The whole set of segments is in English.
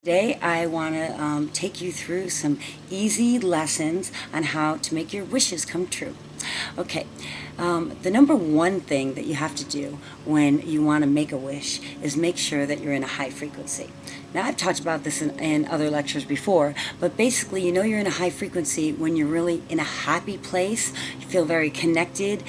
Today I want to take you through some easy lessons on how to make your wishes come true. Okay, the number one thing that you have to do when you want to make a wish is make sure that you're in a high frequency. Now, I've talked about this in other lectures before, but basically, you know you're in a high frequency when you're really in a happy place, you feel very connected,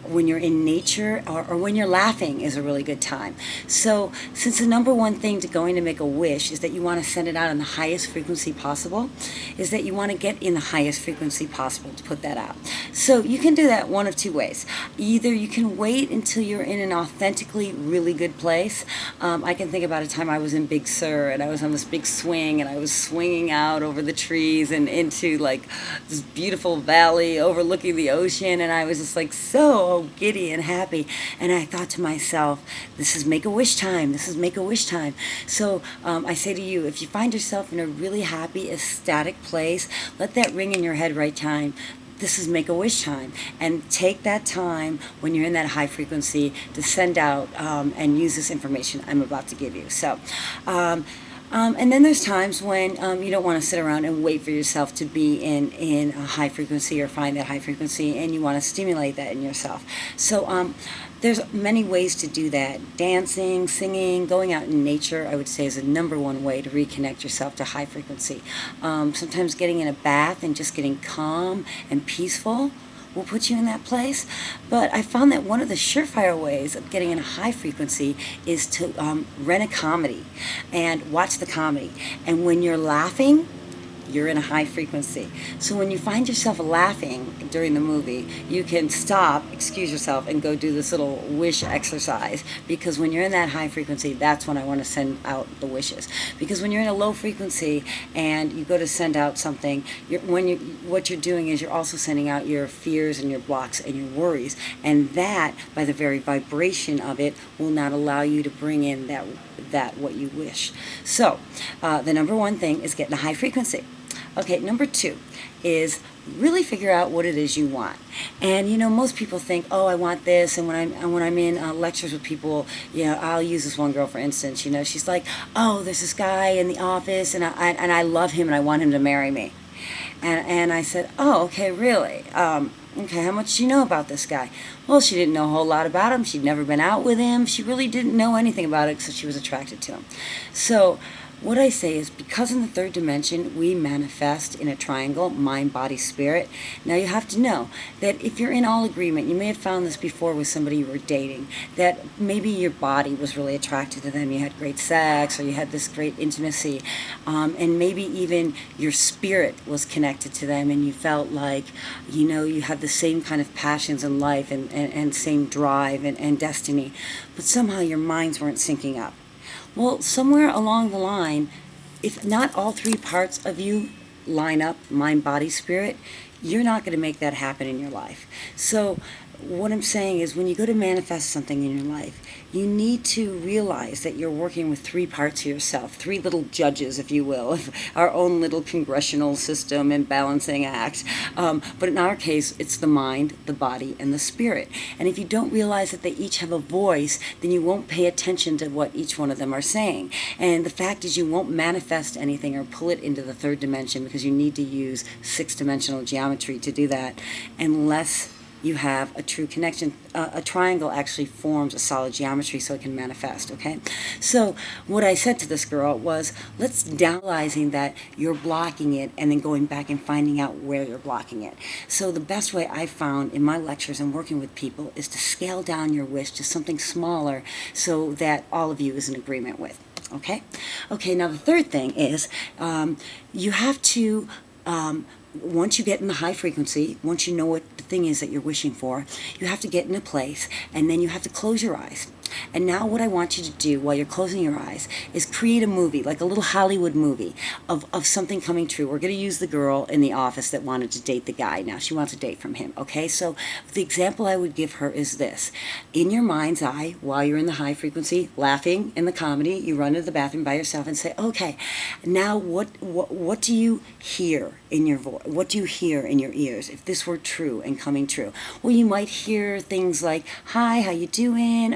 when you're in nature, or when you're laughing is a really good time. So, since the number one thing to going to make a wish is that you want to send it out on the highest frequency possible, is that you want to get in the highest frequency possible to put that out. So, you can do that one of two ways. Either you can wait until you're in an authentically really good place. I can think about a time I was in Big Sur and I was on this big swing and I was swinging out over the trees and into like this beautiful valley overlooking the ocean, and I was just like so giddy and happy, and I thought to myself, this is make-a-wish time, this is make-a-wish time. So I say to you, if you find yourself in a really happy, ecstatic place, let that ring in your head right time. This is make-a-wish time, and take that time when you're in that high frequency to send out and use this information I'm about to give you. So and then there's times when you don't want to sit around and wait for yourself to be in a high frequency or find that high frequency, and you want to stimulate that in yourself. So there's many ways to do that. Dancing, singing, going out in nature, I would say, is the number one way to reconnect yourself to high frequency. Sometimes getting in a bath and just getting calm and peaceful will put you in that place. But I found that one of the surefire ways of getting in a high frequency is to rent a comedy and watch the comedy. And when you're laughing, you're in a high frequency. So when you find yourself laughing during the movie, you can stop, excuse yourself, and go do this little wish exercise. Because when you're in that high frequency, that's when I want to send out the wishes. Because when you're in a low frequency and you go to send out something, what you're doing is you're also sending out your fears and your blocks and your worries. And that, by the very vibration of it, will not allow you to bring in that what you wish. So the number one thing is getting a high frequency. Okay, number two is really figure out what it is you want. And you know, most people think, oh, I want this. And when I'm in lectures with people, you know, I'll use this one girl for instance. You know, she's like, oh, there's this guy in the office, and I love him, and I want him to marry me. And I said, oh, okay, really? Okay, how much do you know about this guy? Well, she didn't know a whole lot about him. She'd never been out with him. She really didn't know anything about it, so she was attracted to him. So what I say is, because in the third dimension we manifest in a triangle, mind, body, spirit. Now you have to know that if you're in all agreement, you may have found this before with somebody you were dating, that maybe your body was really attracted to them, you had great sex, or you had this great intimacy, and maybe even your spirit was connected to them, and you felt like, you know, you had the same kind of passions in life and same drive and destiny, but somehow your minds weren't syncing up. Well, somewhere along the line, if not all three parts of you line up, mind, body, spirit, you're not going to make that happen in your life. So what I'm saying is, when you go to manifest something in your life, you need to realize that you're working with three parts of yourself, three little judges, if you will, of our own little congressional system and balancing act. But in our case, it's the mind, the body, and the spirit. And if you don't realize that they each have a voice, then you won't pay attention to what each one of them are saying. And the fact is, you won't manifest anything or pull it into the third dimension, because you need to use six-dimensional geometry to do that, unless you have a true connection. A triangle actually forms a solid geometry so it can manifest, okay? So what I said to this girl was, let's realizing that you're blocking it and then going back and finding out where you're blocking it. So the best way I found in my lectures and working with people is to scale down your wish to something smaller so that all of you is in agreement with, okay? Okay, now the third thing is you have to once you get in the high frequency, once you know what the thing is that you're wishing for, you have to get in a place, and then you have to close your eyes. And now what I want you to do while you're closing your eyes is create a movie, like a little Hollywood movie of something coming true. We're going to use the girl in the office that wanted to date the guy. Now she wants a date from him, okay? So the example I would give her is this. In your mind's eye, while you're in the high frequency, laughing in the comedy, you run to the bathroom by yourself and say, okay, now what do you hear in your voice? What do you hear in your ears if this were true and coming true? Well, you might hear things like, hi, how you doing?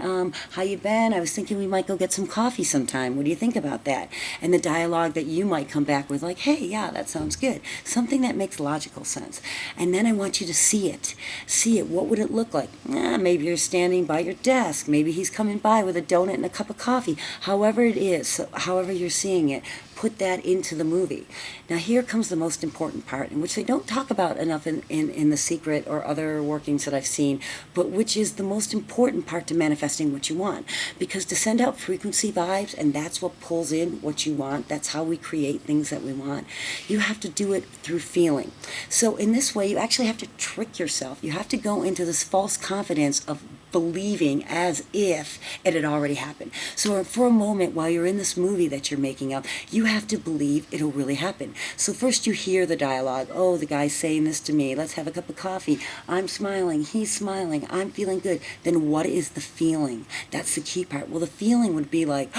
how you been? I was thinking we might go get some coffee sometime. What do you think about that? And the dialogue that you might come back with, like, hey, yeah, that sounds good. Something that makes logical sense. And then I want you to see it. See it. What would it look like? Maybe you're standing by your desk. Maybe he's coming by with a donut and a cup of coffee. However it is, so however you're seeing it, put that into the movie. Now here comes the most important part, in which they don't talk about enough in The Secret or other workings that I've seen, but which is the most important part to manifesting what you want. Because to send out frequency vibes, and that's what pulls in what you want, that's how we create things that we want, you have to do it through feeling. So in this way, you actually have to trick yourself. You have to go into this false confidence of believing as if it had already happened. So for a moment, while you're in this movie that you're making up, you have to believe it'll really happen. So first you hear the dialogue. Oh, the guy's saying this to me. Let's have a cup of coffee. I'm smiling. He's smiling. I'm feeling good. Then what is the feeling? That's the key part. Well, the feeling would be like,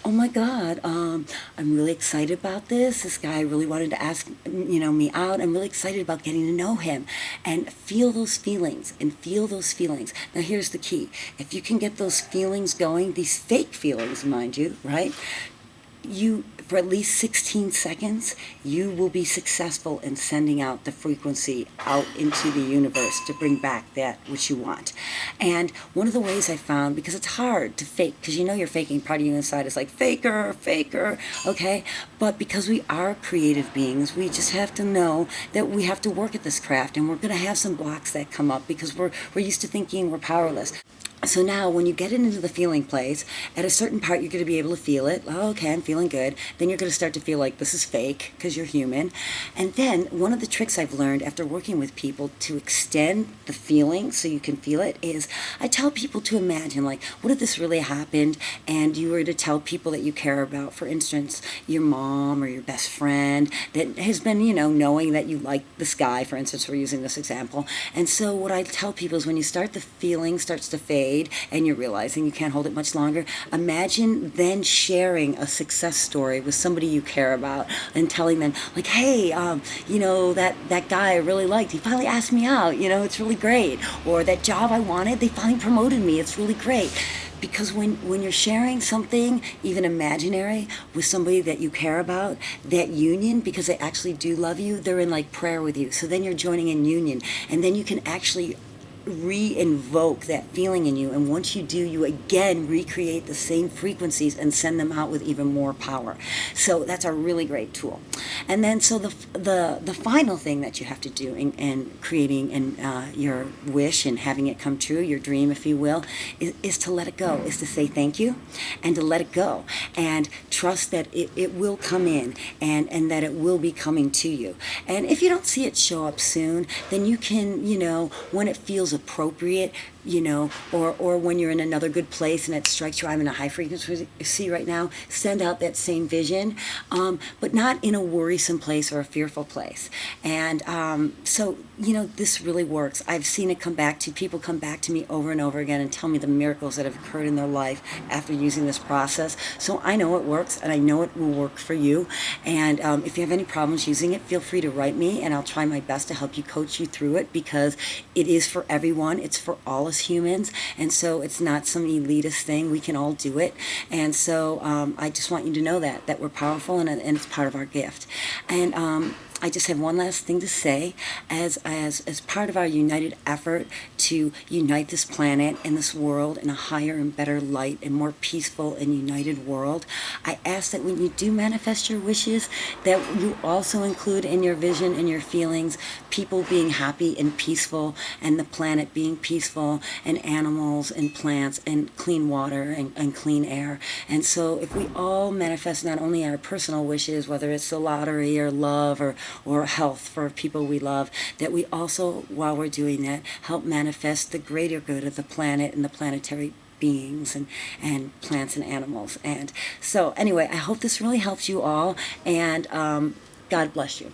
oh my God, I'm really excited about this. This guy really wanted to ask, me out. I'm really excited about getting to know him. And feel those feelings, and feel those feelings. Now here's the key. If you can get those feelings going, these fake feelings, mind you, right? For at least 16 seconds, you will be successful in sending out the frequency out into the universe to bring back that which you want. And one of the ways I found, because it's hard to fake, because you're faking, part of you inside is like, faker, okay? But because we are creative beings, we just have to know that we have to work at this craft, and we're going to have some blocks that come up because we're used to thinking we're powerless. So now when you get into the feeling place, at a certain part you're going to be able to feel it. Oh, okay, I'm feeling good. Then you're going to start to feel like this is fake because you're human. And then one of the tricks I've learned after working with people to extend the feeling so you can feel it is I tell people to imagine, like, what if this really happened and you were to tell people that you care about, for instance, your mom or your best friend that has been, knowing that you like this guy, for instance, we're using this example. And so what I tell people is when you start, the feeling starts to fade, and you're realizing you can't hold it much longer, imagine then sharing a success story with somebody you care about and telling them, like, hey, that guy I really liked, he finally asked me out, it's really great. Or that job I wanted, they finally promoted me, it's really great. Because when you're sharing something, even imaginary, with somebody that you care about, that union, because they actually do love you, they're in like prayer with you. So then you're joining in union, and then you can actually re-invoke that feeling in you, and once you do, you again recreate the same frequencies and send them out with even more power. So that's a really great tool. And then so the final thing that you have to do in creating your wish and having it come true, your dream, if you will, is to let it go, is to say thank you and to let it go and trust that it will come in, and that it will be coming to you. And if you don't see it show up soon, then you can, when it feels appropriate, or when you're in another good place and it strikes you, I'm in a high frequency right now, send out that same vision, but not in a worrisome place or a fearful place. And so, this really works. I've seen it people come back to me over and over again and tell me the miracles that have occurred in their life after using this process. So I know it works, and I know it will work for you. And if you have any problems using it, feel free to write me, and I'll try my best to help you, coach you through it, because it is for everyone. It's for all us humans, and so it's not some elitist thing. We can all do it. And so I just want you to know that we're powerful, and it's part of our gift. And I just have one last thing to say. As part of our united effort to unite this planet and this world in a higher and better light and more peaceful and united world, I ask that when you do manifest your wishes, that you also include in your vision and your feelings people being happy and peaceful, and the planet being peaceful, and animals and plants and clean water and clean air. And so if we all manifest not only our personal wishes, whether it's the lottery or love or health for people we love, that we also, while we're doing that, help manifest the greater good of the planet and the planetary beings and plants and animals. And so anyway, I hope this really helps you all, and God bless you.